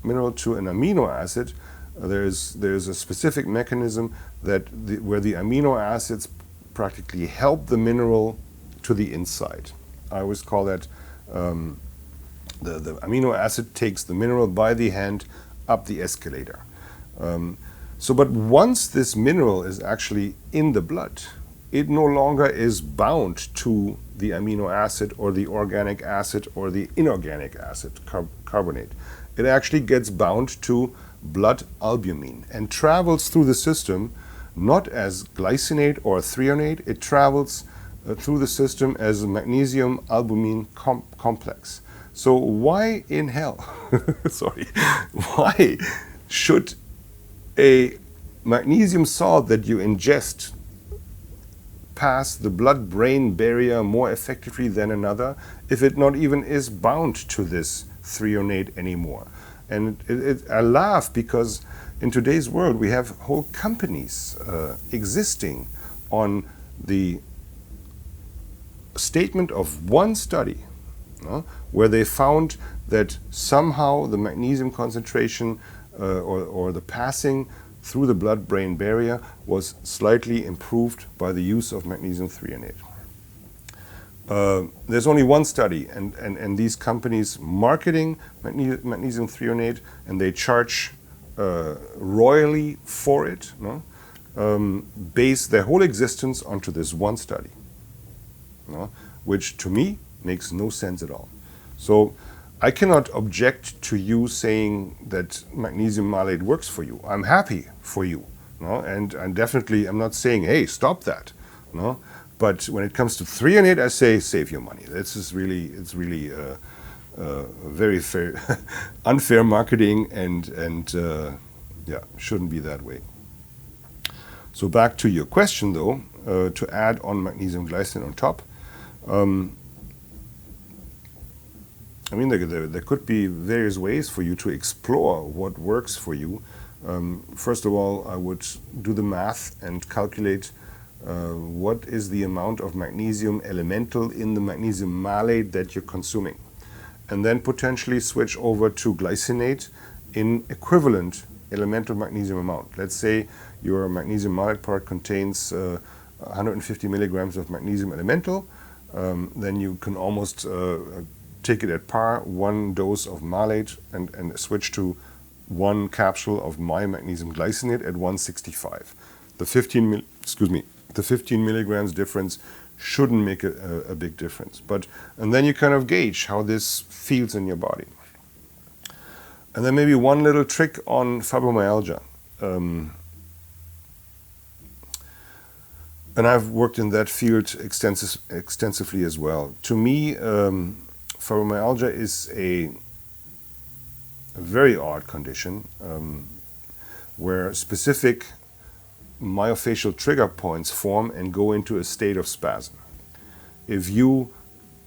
Speaker 1: mineral, to an amino acid, there's a specific mechanism that where the amino acids practically help the mineral to the inside. I always call that the amino acid takes the mineral by the hand up the escalator. But once this mineral is actually in the blood, it no longer is bound to the amino acid or the organic acid or the inorganic acid, carbonate. It actually gets bound to blood albumin and travels through the system not as glycinate or threonate. It travels through the system as a magnesium albumin complex. So why in hell, why should a magnesium salt that you ingest pass the blood-brain barrier more effectively than another if it not even is bound to this threonate anymore? And I laugh because in today's world we have whole companies existing on the statement of one study, where they found that somehow the magnesium concentration or the passing through the blood-brain barrier was slightly improved by the use of magnesium threonate. There's only one study, and these companies marketing magnesium threonate, and they charge royally for it, base their whole existence onto this one study, which to me makes no sense at all. So I cannot object to you saying that magnesium malate works for you. I'm happy for you, and definitely I'm not saying, hey, stop that, But when it comes to threonate, I say save your money. It's really very fair, unfair marketing, and shouldn't be that way. So back to your question though, to add on magnesium glycinate on top. I mean, there could be various ways for you to explore what works for you. First of all, I would do the math and calculate what is the amount of magnesium elemental in the magnesium malate that you're consuming. And then potentially switch over to glycinate in equivalent elemental magnesium amount. Let's say your magnesium malate product contains 150 milligrams of magnesium elemental, then you can almost take it at par, one dose of malate, and switch to one capsule of my magnesium glycinate at 165. The 15 milligrams difference shouldn't make a big difference. And then you kind of gauge how this feels in your body. And then maybe one little trick on fibromyalgia. And I've worked in that field extensively as well. To me, fibromyalgia is a very odd condition where specific myofascial trigger points form and go into a state of spasm. If you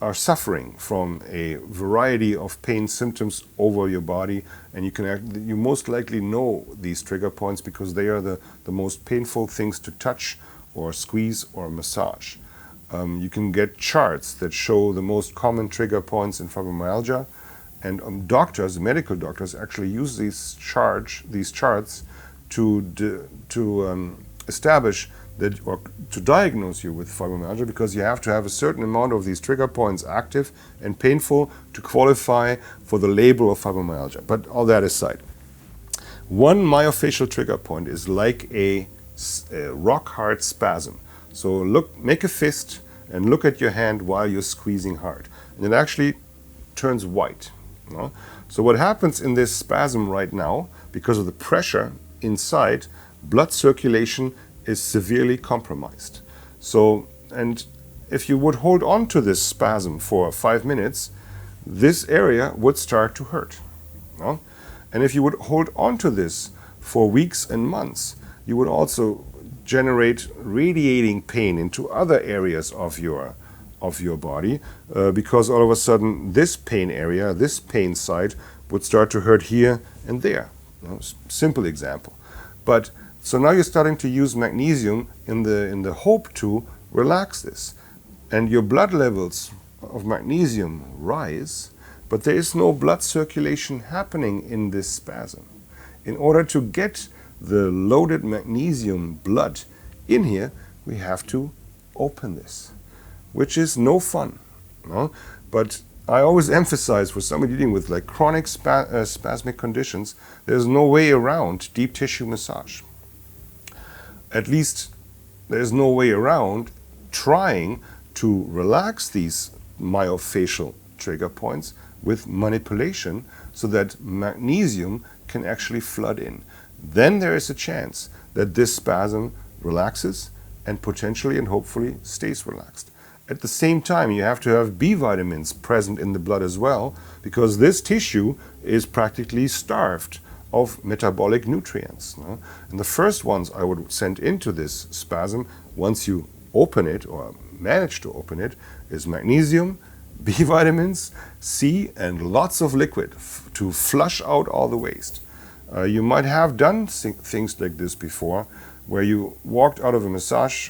Speaker 1: are suffering from a variety of pain symptoms over your body, and you most likely know these trigger points because they are the most painful things to touch or squeeze or massage. You can get charts that show the most common trigger points in fibromyalgia, and medical doctors actually use these charts to establish that, or to diagnose you with fibromyalgia, because you have to have a certain amount of these trigger points active and painful to qualify for the label of fibromyalgia. But all that aside, one myofascial trigger point is like a rock hard spasm. So make a fist and look at your hand while you're squeezing hard, and it actually turns white. So what happens in this spasm right now, because of the pressure inside, blood circulation is severely compromised. So, and if you would hold on to this spasm for 5 minutes, this area would start to hurt. And if you would hold on to this for weeks and months, you would also generate radiating pain into other areas of your body, because all of a sudden this pain area, this pain site, would start to hurt here and there. Simple example. But so now you're starting to use magnesium in the hope to relax this, and your blood levels of magnesium rise, but there is no blood circulation happening in this spasm. In order to get the loaded magnesium blood in here, we have to open this, which is no fun. But I always emphasize, for somebody dealing with like chronic spasmic conditions, there's no way around deep tissue massage. At least there's no way around trying to relax these myofascial trigger points with manipulation so that magnesium can actually flood in. Then there is a chance that this spasm relaxes and potentially and hopefully stays relaxed. At the same time, you have to have B vitamins present in the blood as well, because this tissue is practically starved of metabolic nutrients. And the first ones I would send into this spasm, once you open it or manage to open it, is magnesium, B vitamins, C, and lots of liquid to flush out all the waste. You might have done things like this before, where you walked out of a massage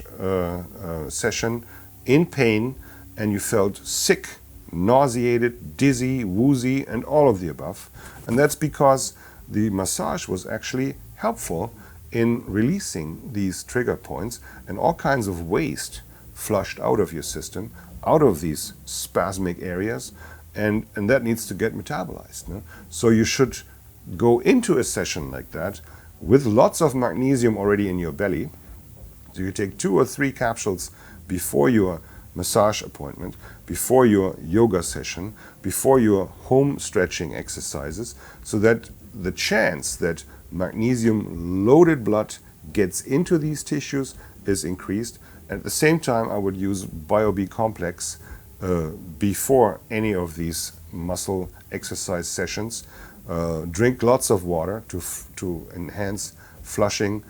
Speaker 1: session in pain and you felt sick, nauseated, dizzy, woozy, and all of the above. And that's because the massage was actually helpful in releasing these trigger points and all kinds of waste flushed out of your system, out of these spasmic areas, and that needs to get metabolized. So you should go into a session like that with lots of magnesium already in your belly. So you take 2 or 3 capsules before your massage appointment, before your yoga session, before your home stretching exercises, so that the chance that magnesium loaded blood gets into these tissues is increased. At the same time, I would use BioB complex before any of these muscle exercise sessions. Drink lots of water to enhance flushing,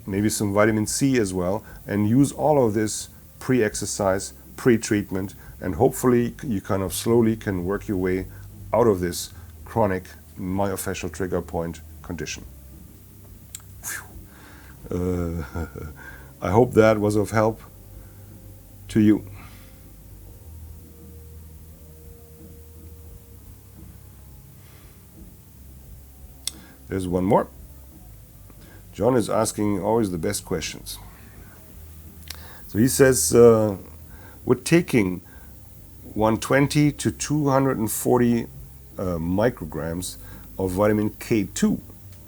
Speaker 1: maybe some vitamin C as well, and use all of this pre-exercise, pre-treatment, and hopefully you kind of slowly can work your way out of this chronic myofascial trigger point condition. I hope that was of help to you. There's one more. John is asking always the best questions. So he says, would taking 120 to 240 micrograms of vitamin K2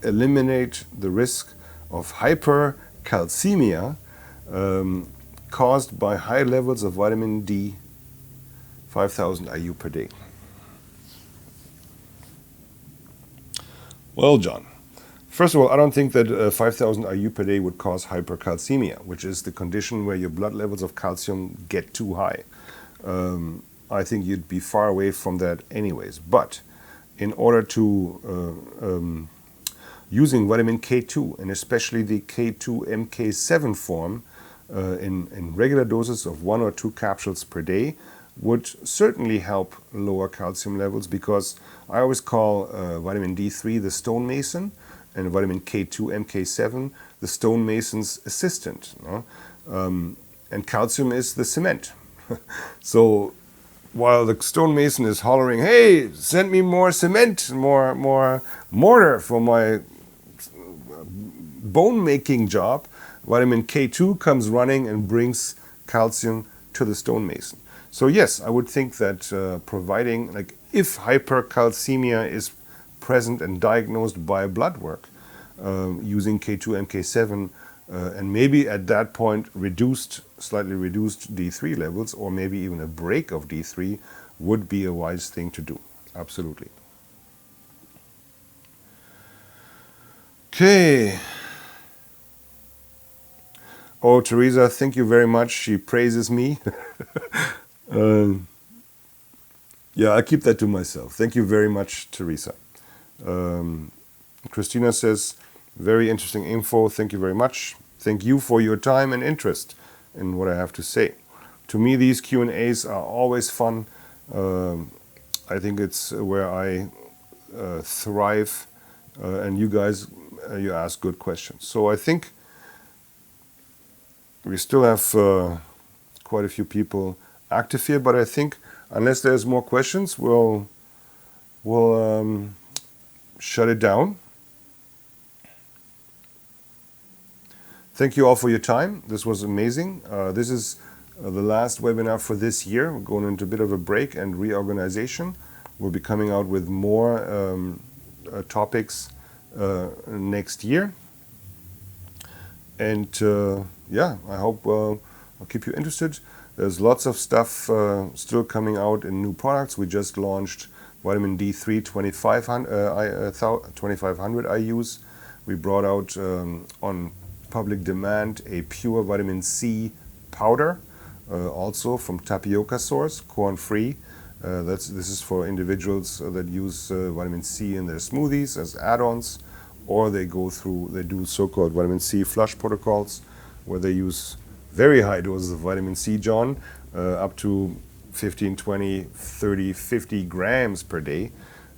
Speaker 1: eliminate the risk of hypercalcemia caused by high levels of vitamin D, 5,000 IU per day? Well, John, first of all, I don't think that 5,000 IU per day would cause hypercalcemia, which is the condition where your blood levels of calcium get too high. I think you'd be far away from that anyways. But in order to using vitamin K2, and especially the K2 MK7 form, in regular doses of 1 or 2 capsules per day, would certainly help lower calcium levels, because I always call vitamin D3 the stonemason and vitamin K2 MK7 the stonemason's assistant. And calcium is the cement. So while the stonemason is hollering, hey, send me more cement, more mortar for my bone making job, vitamin K2 comes running and brings calcium to the stonemason. So yes, I would think that providing, like, if hypercalcemia is present and diagnosed by blood work, using K2 MK7, and maybe at that point slightly reduced D3 levels, or maybe even a break of D3, would be a wise thing to do. Absolutely. Okay. Oh, Teresa, thank you very much. She praises me. Yeah, I keep that to myself. Thank you very much, Teresa. Christina says, very interesting info. Thank you very much. Thank you for your time and interest in what I have to say. To me, these Q&As are always fun. I think it's where I thrive, and you guys, you ask good questions. So I think we still have quite a few people active here, but I think unless there's more questions, we'll shut it down. Thank you all for your time. This was amazing. This is the last webinar for this year. We're going into a bit of a break and reorganization. We'll be coming out with more topics next year. And yeah, I hope I'll keep you interested. There's lots of stuff still coming out in new products. We just launched vitamin D3 2500 IUs. We brought out on public demand a pure vitamin C powder, also from tapioca source, corn-free. This is for individuals that use vitamin C in their smoothies as add-ons, or they do so-called vitamin C flush protocols, where they use very high doses of vitamin C, John, up to 15, 20, 30, 50 grams per day,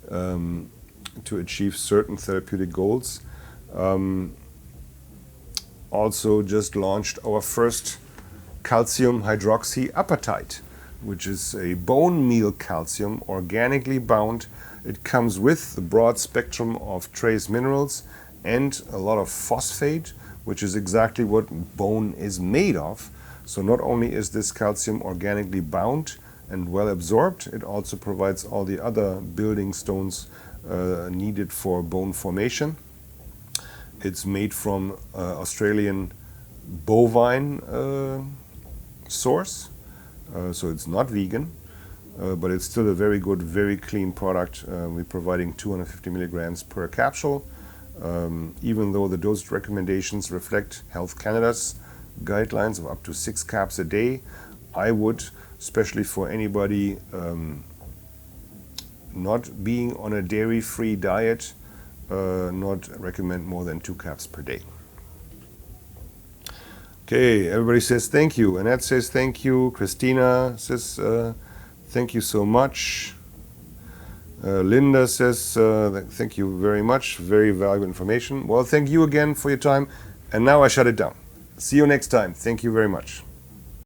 Speaker 1: to achieve certain therapeutic goals. Also just launched our first calcium hydroxyapatite, which is a bone meal calcium, organically bound. It comes with the broad spectrum of trace minerals and a lot of phosphate, which is exactly what bone is made of. So not only is this calcium organically bound and well absorbed, it also provides all the other building stones needed for bone formation. It's made from Australian bovine source, so it's not vegan, but it's still a very good, very clean product. We're providing 250 milligrams per capsule, even though the dosage recommendations reflect Health Canada's guidelines of up to 6 caps a day. I would, especially for anybody not being on a dairy-free diet, not recommend more than 2 caps per day. Okay, everybody says thank you. Annette says thank you. Christina says thank you so much. Linda says thank you very much. Very valuable information. Well, thank you again for your time. And now I shut it down. See you next time. Thank you very much.